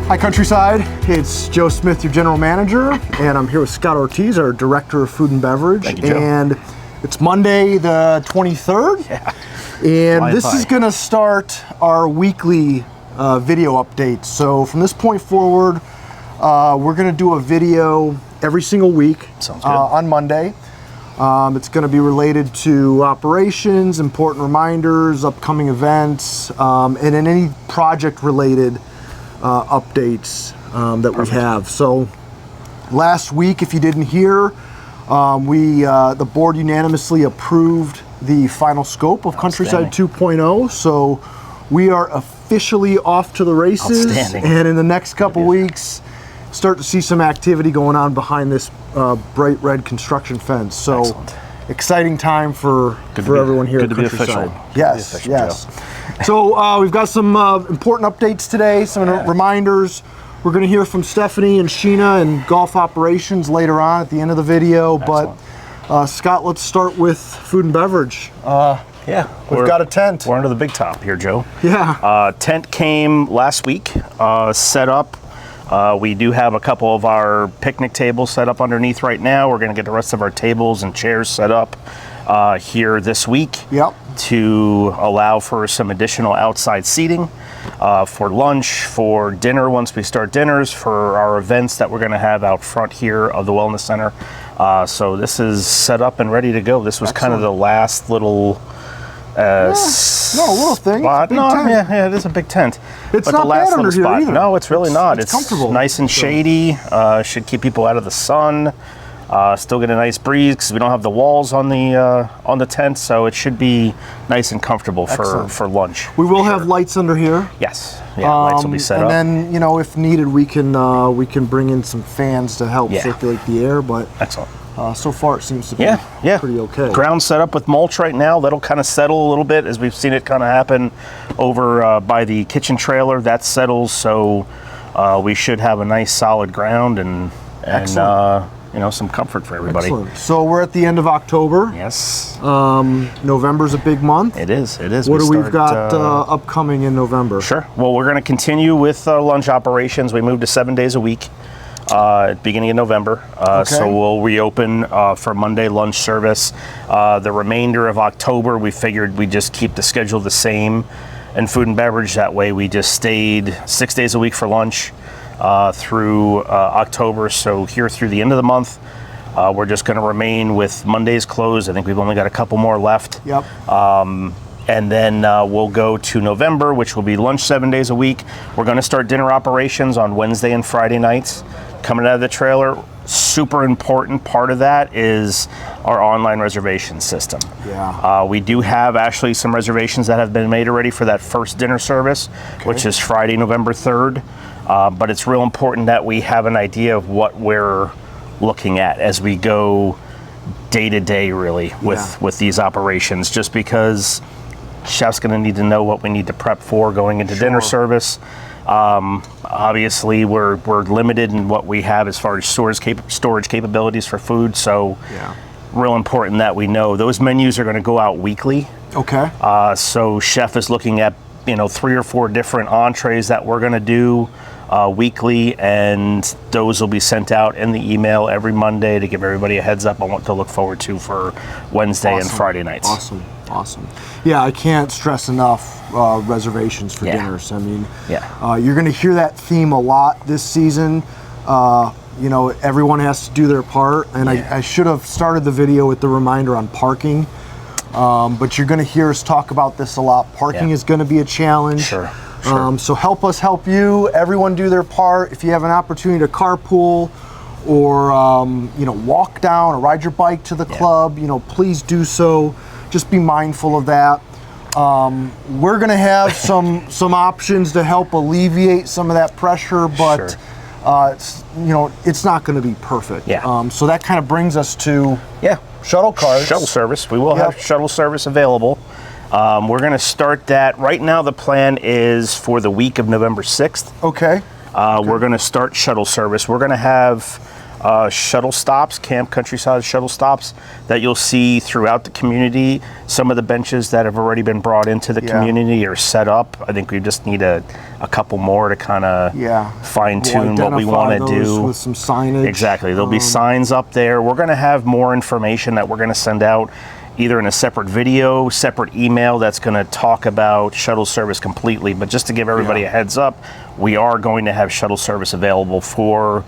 Hi Countryside, it's Joe Smith, your General Manager, and I'm here with Scott Ortiz, our Director of Food and Beverage. Thank you, Joe. And it's Monday the 23rd, and this is gonna start our weekly video updates. So from this point forward, we're gonna do a video every single week. Sounds good. On Monday. It's going to be related to operations, important reminders, upcoming events, and then any project-related updates that we have. So last week, if you didn't hear, the board unanimously approved the final scope of Countryside 2.0. So we are officially off to the races, and in the next couple weeks, start to see some activity going on behind this bright red construction fence. So exciting time for everyone here at Countryside. Yes, yes. So we've got some important updates today, some reminders. We're going to hear from Stephanie and Sheena and golf operations later on at the end of the video. But Scott, let's start with food and beverage. We've got a tent. We're under the big top here, Joe. Yeah. Tent came last week, set up. We do have a couple of our picnic tables set up underneath right now. We're going to get the rest of our tables and chairs set up here this week to allow for some additional outside seating for lunch, for dinner once we start dinners, for our events that we're going to have out front here of the Wellness Center. So this is set up and ready to go. This was kind of the last little not a little thing. Spot. Yeah, it is a big tent. It's not bad under here either. No, it's really not. It's comfortable. Nice and shady. Should keep people out of the sun. Still get a nice breeze because we don't have the walls on the tent, so it should be nice and comfortable for lunch. We will have lights under here. Yes. Yeah, lights will be set up. And then, if needed, we can bring in some fans to help circulate the air. But excellent. So far, it seems to be pretty okay. Ground set up with mulch right now. That'll kind of settle a little bit as we've seen it kind of happen over by the kitchen trailer. That settles, so we should have a nice solid ground and some comfort for everybody. Excellent. So we're at the end of October. Yes. November's a big month. It is. What do we've got upcoming in November? Sure. Well, we're going to continue with lunch operations. We moved to 7 days a week. At the beginning of November. So we'll reopen for Monday lunch service. The remainder of October, we figured we'd just keep the schedule the same in food and beverage. That way we just stayed 6 days a week for lunch through October. So here through the end of the month, we're just going to remain with Mondays closed. I think we've only got a couple more left. Yep. And then we'll go to November, which will be lunch 7 days a week. We're going to start dinner operations on Wednesday and Friday nights. Coming out of the trailer, super important part of that is our online reservation system. Yeah. We do have actually some reservations that have been made already for that first dinner service, which is Friday, November 3rd. But it's real important that we have an idea of what we're looking at as we go day to day, really, with these operations, just because chef's going to need to know what we need to prep for going into dinner service. Obviously, we're limited in what we have as far as storage capabilities for food, so real important that we know. Those menus are going to go out weekly. Okay. So chef is looking at 3 or 4 different entrees that we're going to do weekly, and those will be sent out in the email every Monday to give everybody a heads up on what to look forward to for Wednesday and Friday nights. Awesome. Yeah, I can't stress enough reservations for dinners. I mean, you're going to hear that theme a lot this season. Everyone has to do their part, and I should have started the video with the reminder on parking. But you're going to hear us talk about this a lot. Parking is going to be a challenge. Sure. So help us help you. Everyone do their part. If you have an opportunity to carpool or walk down or ride your bike to the club, please do so. Just be mindful of that. We're going to have some options to help alleviate some of that pressure, but it's not going to be perfect. So that kind of brings us to shuttle cars. Shuttle service. We will have shuttle service available. We're going to start that. Right now the plan is for the week of November 6th. Okay. We're going to start shuttle service. We're going to have shuttle stops, Camp Countryside shuttle stops that you'll see throughout the community. Some of the benches that have already been brought into the community are set up. I think we just need a couple more to kind of fine tune what we want to do with some signage. Exactly. There'll be signs up there. We're going to have more information that we're going to send out either in a separate video, separate email that's going to talk about shuttle service completely. But just to give everybody a heads up, we are going to have shuttle service available for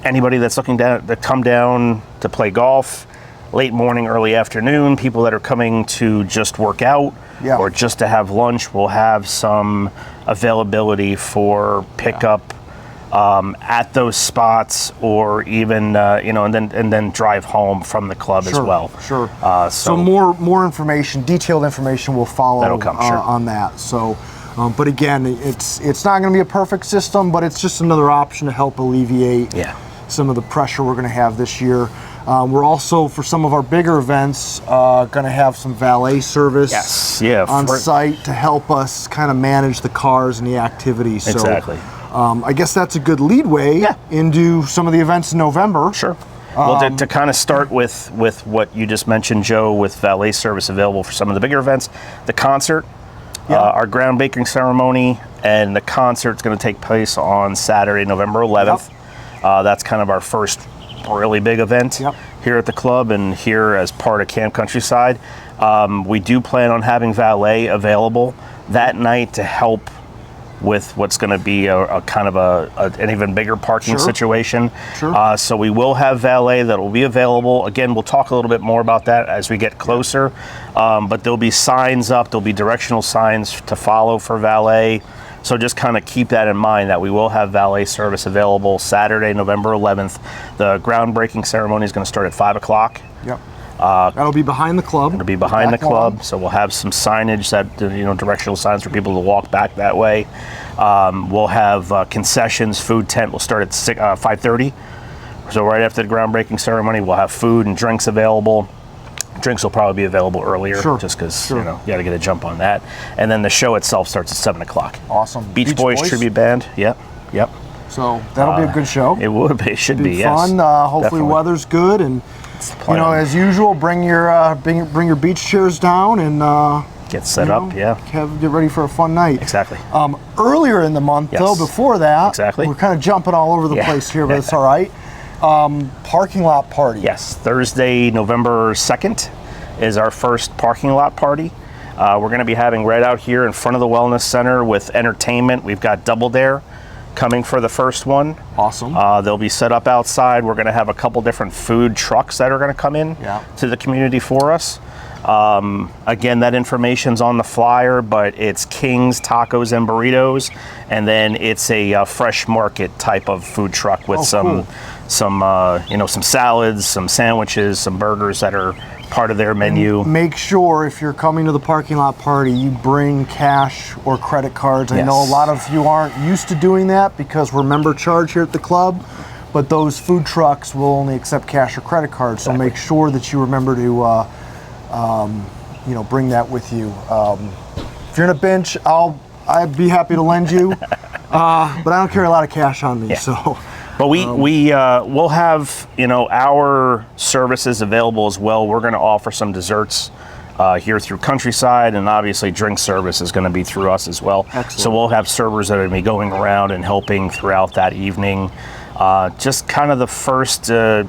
anybody that's looking to come down to play golf, late morning, early afternoon, people that are coming to just work out or just to have lunch. We'll have some availability for pickup at those spots, or even and then drive home from the club as well. Sure. So more information, detailed information will follow that'll come, on that. So, but again, it's not going to be a perfect system, but it's just another option to help alleviate some of the pressure we're going to have this year. We're also, for some of our bigger events, going to have some valet service on site to help us kind of manage the cars and the activities. Exactly. So, I guess that's a good leadway into some of the events in November. Sure. Well, to kind of start with what you just mentioned, Joe, with valet service available for some of the bigger events, the concert, our groundbreaking ceremony, and the concert's going to take place on Saturday, November 11th. That's kind of our first really big event here at the club and here as part of Camp Countryside. We do plan on having valet available that night to help with what's going to be a kind of an even bigger parking situation. So we will have valet that will be available. Again, we'll talk a little bit more about that as we get closer. But there'll be signs up, there'll be directional signs to follow for valet. So just kind of keep that in mind, that we will have valet service available Saturday, November 11th. The groundbreaking ceremony is going to start at 5 o'clock. That'll be behind the club. It'll be behind the club, so we'll have some signage that, directional signs for people to walk back that way. We'll have concessions, food tent will start at 5:30. So right after the groundbreaking ceremony, we'll have food and drinks available. Drinks will probably be available earlier, just because you got to get a jump on that. And then the show itself starts at 7 o'clock. Awesome. Beach Boys tribute band. Yep. So that'll be a good show. It would be. It should be. Fun. Hopefully, Definitely. Weather's good, and as usual, bring your beach chairs down and get set up. Get ready for a fun night. Exactly. Earlier in the month, though, before that, we're kind of jumping all over the place here, but it's all right. Parking lot party. Yes, Thursday, November 2nd is our first parking lot party. We're going to be having right out here in front of the Wellness Center with entertainment. We've got Double Dare coming for the first one. Awesome. They'll be set up outside. We're going to have a couple different food trucks that are going to come in to the community for us. Again, that information's on the flyer, but it's King's Tacos and Burritos, and then it's a fresh market type of food truck with some salads, some sandwiches, some burgers that are part of their menu. And make sure if you're coming to the parking lot party, you bring cash or credit cards. I know a lot of you aren't used to doing that because we're member charge here at the club, but those food trucks will only accept cash or credit cards. So make sure that you remember to bring that with you. If you're in a pinch, I'd be happy to lend you, but I don't carry a lot of cash on me. So. But we'll have our services available as well. We're going to offer some desserts here through Countryside, and obviously drink service is going to be through us as well. Excellent. So we'll have servers that are going to be going around and helping throughout that evening. Just kind of the first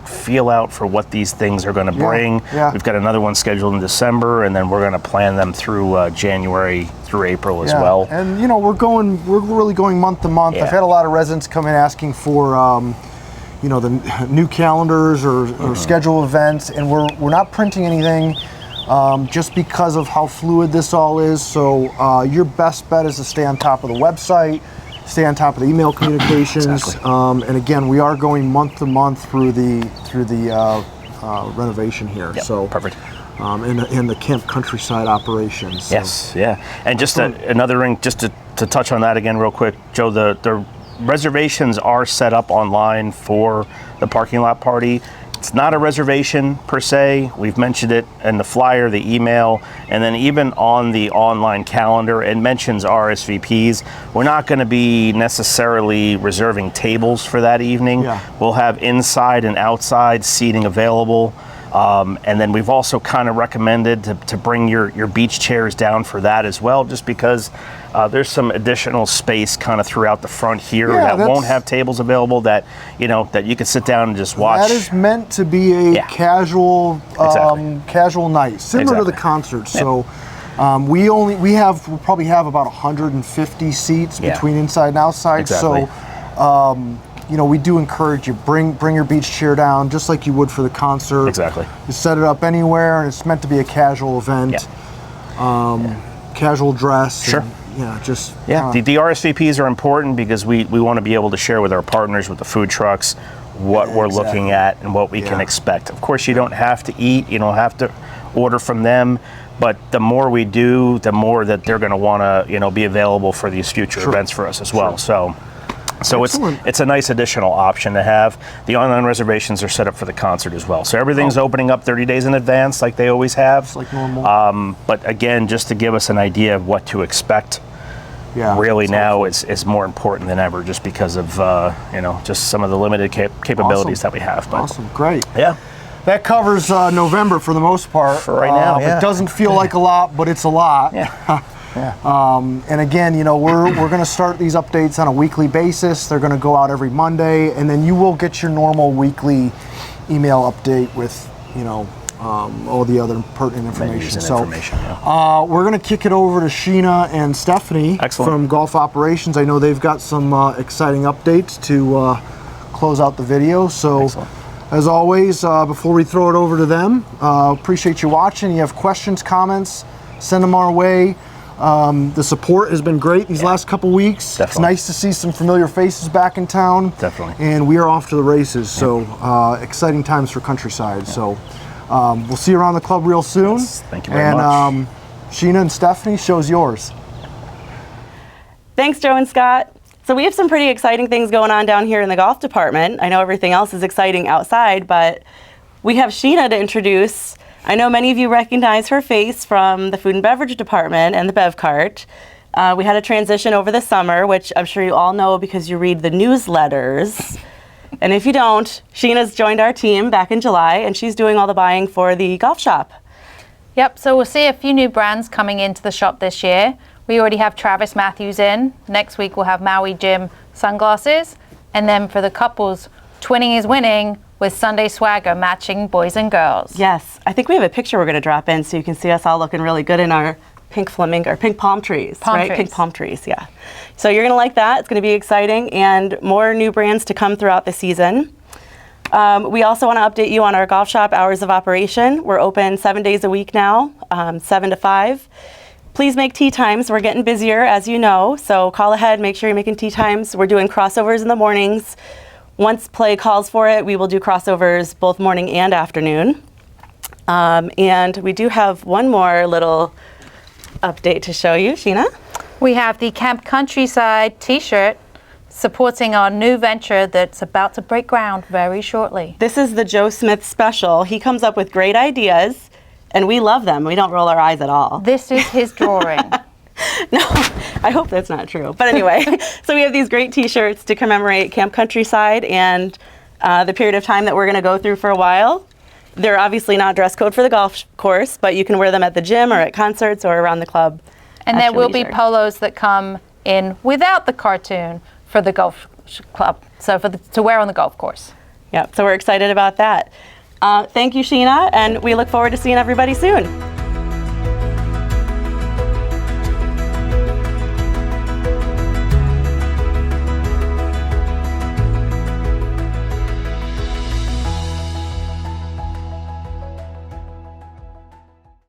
feel out for what these things are going to bring. We've got another one scheduled in December, and then we're going to plan them through January through April as well. And we're really going month to month. I've had a lot of residents come in asking for the new calendars or schedule events, and we're not printing anything just because of how fluid this all is. So your best bet is to stay on top of the website, stay on top of the email communications, and again, we are going month to month through the renovation here. So perfect. In the Camp Countryside operations. So. And just another ring, just to touch on that again real quick, Joe, the reservations are set up online for the parking lot party. It's not a reservation per se. We've mentioned it in the flyer, the email, and then even on the online calendar, it mentions RSVPs. We're not going to be necessarily reserving tables for that evening. Yeah. We'll have inside and outside seating available. And then we've also kind of recommended to bring your beach chairs down for that as well, just because there's some additional space kind of throughout the front here that won't have tables available that you can sit down and just watch. That is meant to be a casual casual night, similar to the concert. So we'll probably have about 150 seats between inside and outside. So we do encourage you, bring your beach chair down just like you would for the concert. Exactly. You set it up anywhere, and it's meant to be a casual event. Casual dress. Sure. And, the RSVPs are important because we want to be able to share with our partners, with the food trucks, what we're looking at and what we can expect. Of course, you don't have to eat, you don't have to order from them, but the more we do, the more that they're going to want to be available for these future events for us as well. So it's a nice additional option to have. The online reservations are set up for the concert as well. So everything's opening up 30 days in advance like they always have. It's like normal. But again, just to give us an idea of what to expect, really now is more important than ever, just because of just some of the limited capabilities that we have. But, awesome, great. Yeah. That covers November for the most part. For right now, It doesn't feel like a lot, but it's a lot. Yeah. And again, we're going to start these updates on a weekly basis. They're going to go out every Monday, and then you will get your normal weekly email update with, all the other pertinent information. We're going to kick it over to Sheena and Stephanie from Golf Operations. I know they've got some exciting updates to close out the video. So, as always, before we throw it over to them, appreciate you watching. You have questions, comments, send them our way. The support has been great these last couple weeks. Definitely. It's nice to see some familiar faces back in town. Definitely. And we are off to the races, so exciting times for Countryside. So we'll see you around the club real soon. Yes, thank you very much. Sheena and Stephanie, show's yours. Thanks, Joe and Scott. So we have some pretty exciting things going on down here in the golf department. I know everything else is exciting outside, but we have Sheena to introduce. I know many of you recognize her face from the food and beverage department and the Bev Cart. We had a transition over the summer, which I'm sure you all know because you read the newsletters. And if you don't, Sheena's joined our team back in July, and she's doing all the buying for the golf shop. Yep, so we'll see a few new brands coming into the shop this year. We already have Travis Matthews in. Next week we'll have Maui Jim sunglasses. And then for the couples, twinning is winning, with Sunday swagger matching boys and girls. Yes, I think we have a picture we're going to drop in so you can see us all looking really good in our pink flamingo, or pink palm trees, right? Pink palm trees, yeah. So you're going to like that. It's going to be exciting, and more new brands to come throughout the season. We also want to update you on our golf shop hours of operation. We're open 7 days a week now, 7 to 5. Please make tee times. We're getting busier, as you know, so call ahead, make sure you're making tee times. We're doing crossovers in the mornings. Once play calls for it, we will do crossovers both morning and afternoon. And we do have one more little update to show you, Sheena. We have the Camp Countryside t-shirt supporting our new venture that's about to break ground very shortly. This is the Joe Smith special. He comes up with great ideas, and we love them. We don't roll our eyes at all. This is his drawing. No, I hope that's not true. But anyway, so we have these great t-shirts to commemorate Camp Countryside and the period of time that we're going to go through for a while. They're obviously not dress code for the golf course, but you can wear them at the gym or at concerts or around the club. And there will be polos that come in without the cartoon for the golf club, so to wear on the golf course. Yep, so we're excited about that. Thank you, Sheena, and we look forward to seeing everybody soon.